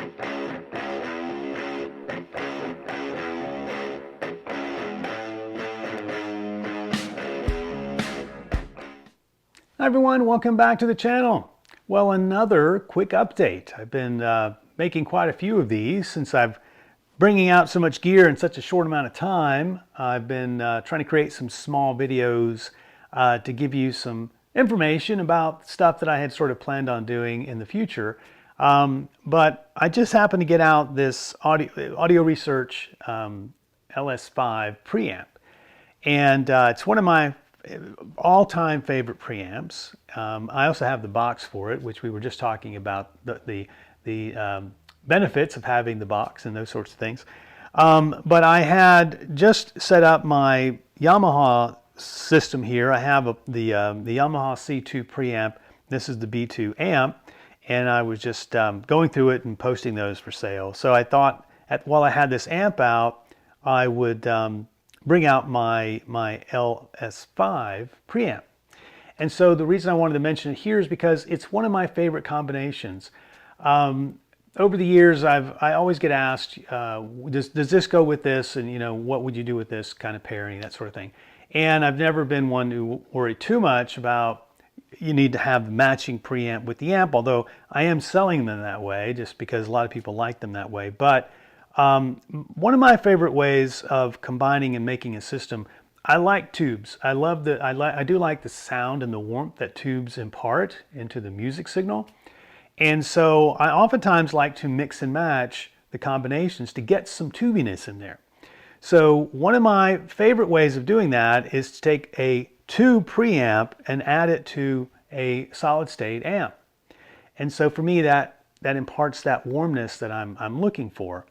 Hi everyone, welcome back to the channel. Well, another quick update. I've been making quite a few of these since I've bringing out so much gear in such a short amount of time. I've been trying to create some small videos to give you some information about stuff that I had sort of planned on doing in the future. But I just happened to get out this audio research LS5 preamp. And it's one of my all-time favorite preamps. I also have the box for it, which we were just talking about the benefits of having the box and those sorts of things. But I had just set up my Yamaha system here. I have the Yamaha C2 preamp. This is the B2 amp, and I was just going through it and posting those for sale. So I thought while I had this amp out, I would bring out my LS5 preamp. And so the reason I wanted to mention it here is because it's one of my favorite combinations. Over the years, I always get asked, does this go with this? And what would you do with this kind of pairing, that sort of thing. And I've never been one to worry too much about you need to have the matching preamp with the amp, although I am selling them that way just because a lot of people like them that way. But one of my favorite ways of combining and making a system, I like tubes. I do like the sound and the warmth that tubes impart into the music signal. And so I oftentimes like to mix and match the combinations to get some tubiness in there. So one of my favorite ways of doing that is to take a tube preamp and add it to a solid state amp. And so for me that imparts that warmness that I'm looking for.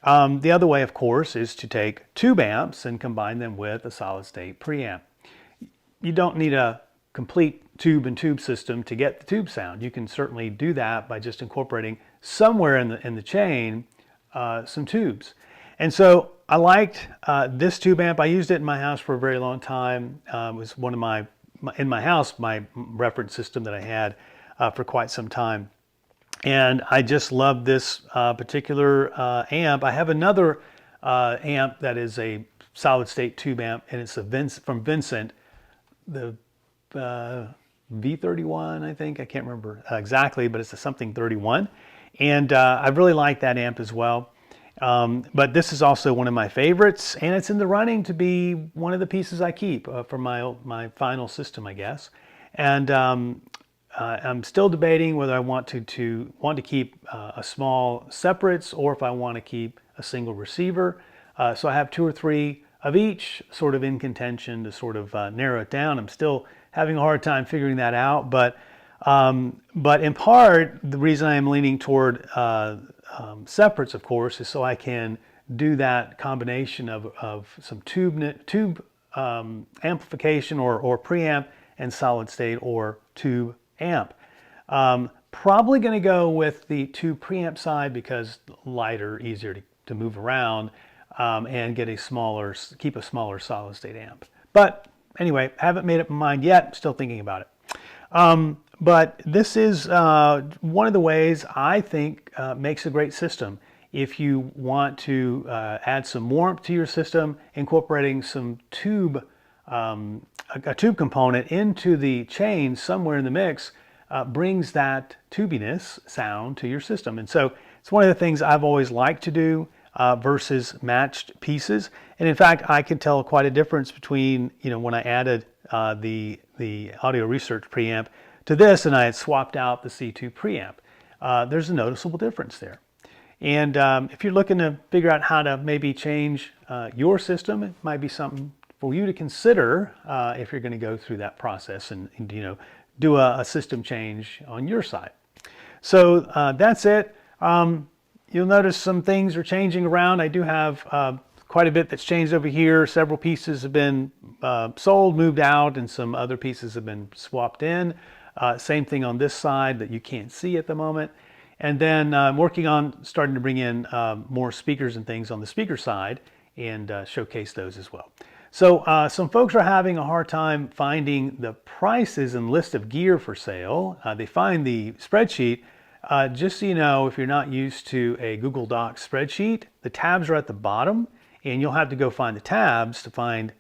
The other way, of course, is to take tube amps and combine them with a solid state preamp. You don't need a complete tube and tube system to get the tube sound. You can certainly do that by just incorporating somewhere in the chain some tubes. And so I liked this tube amp. I used it in my house for a very long time. It was one of my reference system that I had for quite some time. And I just love this particular amp. I have another amp that is a solid state tube amp, and it's from Vincent, the V31, I think. I can't remember exactly, but it's a something 31. And I really like that amp as well. But this is also one of my favorites, and it's in the running to be one of the pieces I keep for my final system, I guess. And I'm still debating whether I want to keep a small separates or if I want to keep a single receiver. So I have 2 or 3 of each sort of in contention to sort of narrow it down. I'm still having a hard time figuring that out, but in part the reason I am leaning toward separates, of course, is so I can do that combination of some tube amplification or preamp and solid state or tube amp. Probably going to go with the tube preamp side because lighter, easier to move around, and keep a smaller solid state amp. But anyway, haven't made up my mind yet. Still thinking about it. But this is one of the ways I think makes a great system. If you want to add some warmth to your system, incorporating some tube a tube component into the chain somewhere in the mix brings that tubiness sound to your system. And so it's one of the things I've always liked to do versus matched pieces. And in fact, I could tell quite a difference between when I added the audio research preamp to this and I had swapped out the C2 preamp. There's a noticeable difference there. And if you're looking to figure out how to maybe change your system, it might be something for you to consider if you're going to go through that process and do a system change on your side. So that's it. You'll notice some things are changing around. I do have quite a bit that's changed over here. Several pieces have been sold, moved out, and some other pieces have been swapped in. Same thing on this side that you can't see at the moment. And then I'm working on starting to bring in more speakers and things on the speaker side and showcase those as well. So some folks are having a hard time finding the prices and list of gear for sale. They find the spreadsheet Just so you know, if you're not used to a Google Docs spreadsheet, the tabs are at the bottom, and you'll have to go find the tabs to find,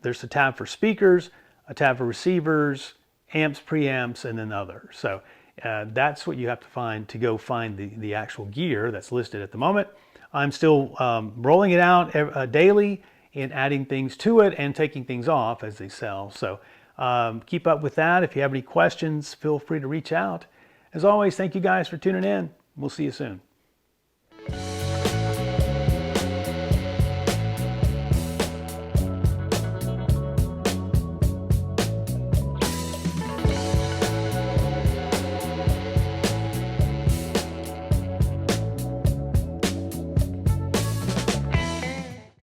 there's a tab for speakers, a tab for receivers, amps, preamps, and then other. So that's what you have to find to go find the actual gear that's listed at the moment. I'm still rolling it out daily and adding things to it and taking things off as they sell. So keep up with that. If you have any questions, feel free to reach out. As always, thank you guys for tuning in. We'll see you soon.